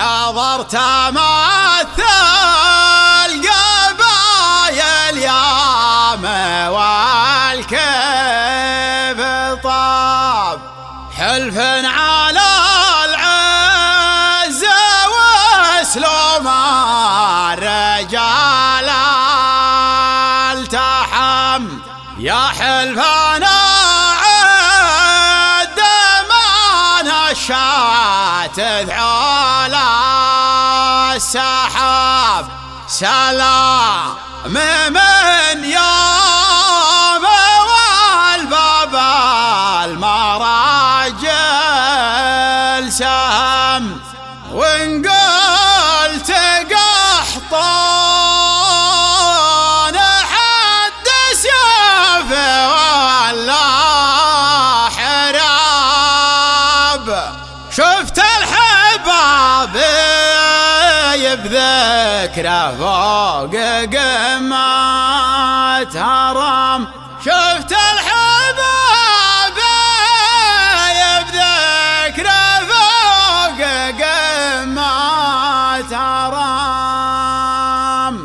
حضرت مثل قبايل ياما والكيف طاب حلف على العز واسلوم الرجال التحم يا حلفنا عد من الشات ذعول السحاب سلام من يوم والباب المراجل سهم وإن قلت قحطان حد سيف ولا حراب شفت الحباب بذكره فوق قمة هرم شفت الحباب بذكره فوق قمة هرم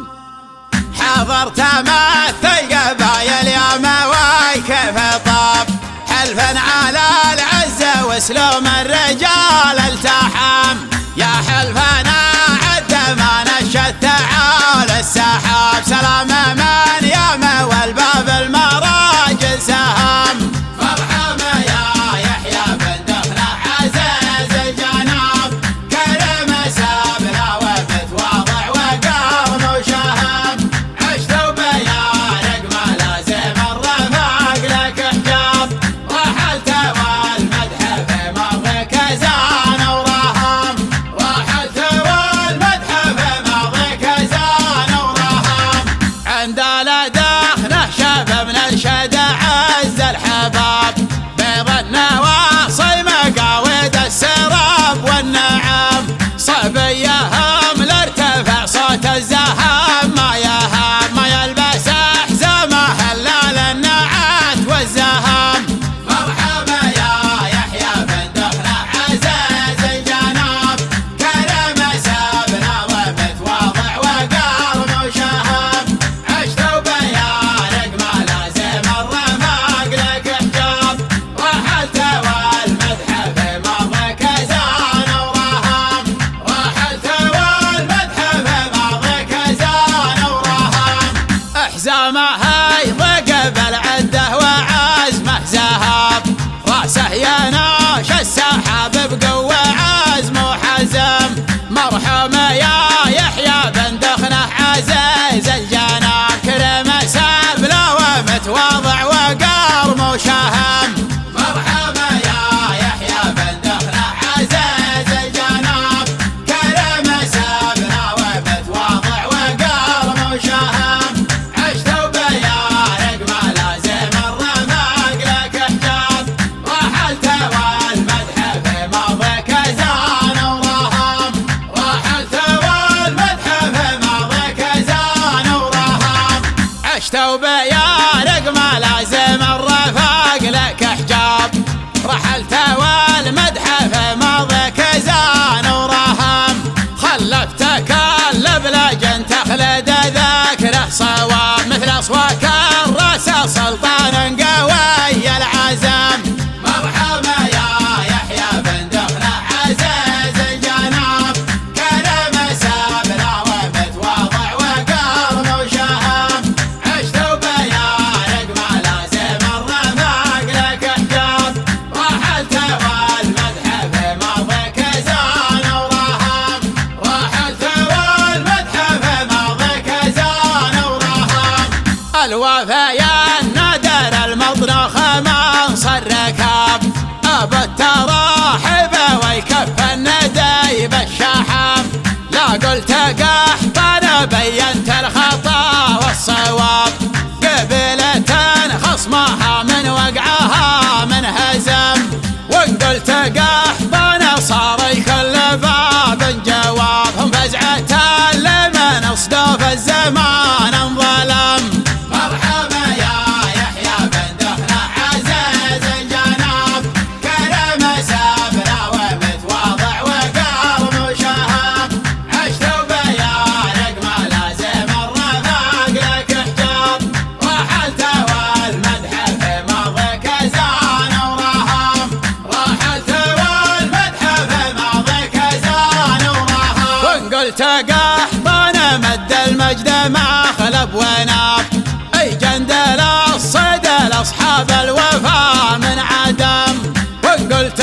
حضرت مثل قبايل ياما والكيف طاب حلفا على العزة واسلوم الرجال التحم يا حلفنا عد ما نشت تعال السحاب سلام من ياما والباب المراجل سهم مرحبا يا يحيى بن دخلة عزيز الجناب كرم سابنا ومتواضع وقرن وشهم عشت وبيارق ما لازم الرفاق لك حجاب رحلت والمدح في مضيك زان ورهم رحلت والمدح في مضيك زان ورهم عند لدخنه شاب من الشد عز الحباب بيض النواصي مقاود السراب والنعم صبيهم لارتفع صوت الزهام ما يهام ما يلبس احزامه هلال النعات والزهام مرحبا يا يحيى بن دخلة عزيز الجناب كرم سابنا ومتواضع وقرن وشهم عشت وبيارق ما لازم الرفاق لك حجاب رحلت والمدح في مضيك زان ورهم رحلت والمدح في مضيك زان ورهم احزامه يضيق بالعده وعزمه زهاب راسه يناش السحاب بقوه عزم وحزم مرحوم يا يحيى بن دخنه عزيز الجناب كرم سابله ومتواضع وقرم وشهم مرحبا يا يحيى بن دخنه عزيز الجناب كرم سابله ومتواضع وقرم وشهم عشت وبيارق ما لازم الرفاق لك حجاب رحلت والمدح في مضيك زان ورهم رحلت والمدح في مضيك زان ورهم عشت وبيارق ما لازم الرفاق لك حجاب رحلت والمدح في مضيك زان ورهم خلفتك اللبلجن تخلد ذاكره صواب مثل اصواك الراس سلطان قوي العزم مرحبا يا يحيى بن دخلة عزيز الجناب كرم سابنا ومتواضع وقرن وشهم عشت وبيارق ما لازم الرفاق لك حجاب رحلت والمدح في مضيك زان ورهم رحلت والمدح في مضيك زان ورهم الوفا يا النادر المضنخ منصر ركاب ابو التراحب ويكف الندي بالشحم لا قلت قحطان بينت الخطا والصواب قبلة خصمها من وقعها من هزم وان قلت قحطان صار كل باب جوابهم فزعة لمن اصدف الزمان انظلم مرحبا يا يحيى بن دخلة عزيز الجناب كرم سابنا ومتواضع وقرن وشهم قلت قحطان مد المجد ما خلب وناب، اي جندل الصيد لاصحاب الوفا من عدم. وان قلت